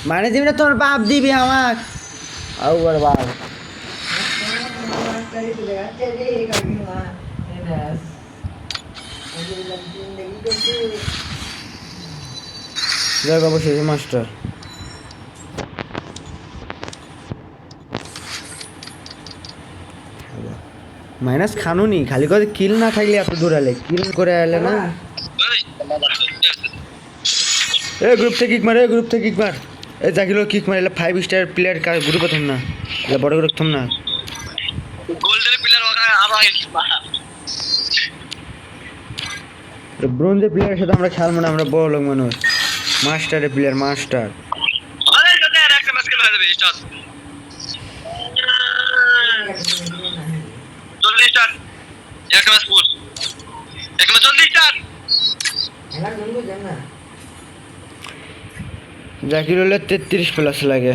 মানে দিবি না তোর বাপ দিবি আমার আউ বড় বাপ যাক অবশ্যই মাস্টার মাইনাস খানুনি খালি করে কিল না থাকলে এত দূর আলে কিল করে আলে না এ গ্রুপ থেকে কিক মার এ জাকিলো কিক মারলে 5 স্টার প্লেয়ার का ग्रुप थम ना ले बड़ ग्रुप थम ना गोल्डन प्लेयर होगा আবার ব্রোঞ্জের প্লেয়ারের সাথে আমরা খেলবো না আমরা বড় লোক মানুষ মাস্টারের প্লেয়ার মাস্টার আরে যাতে একটা ম্যাচ খেলা হয়ে যাবে স্টার্ট জলদি স্টার্ট একটা ম্যাচ পুশ এক ম্যাচ জলদি স্টার্ট জাকির হলে 33 প্লাস লাগে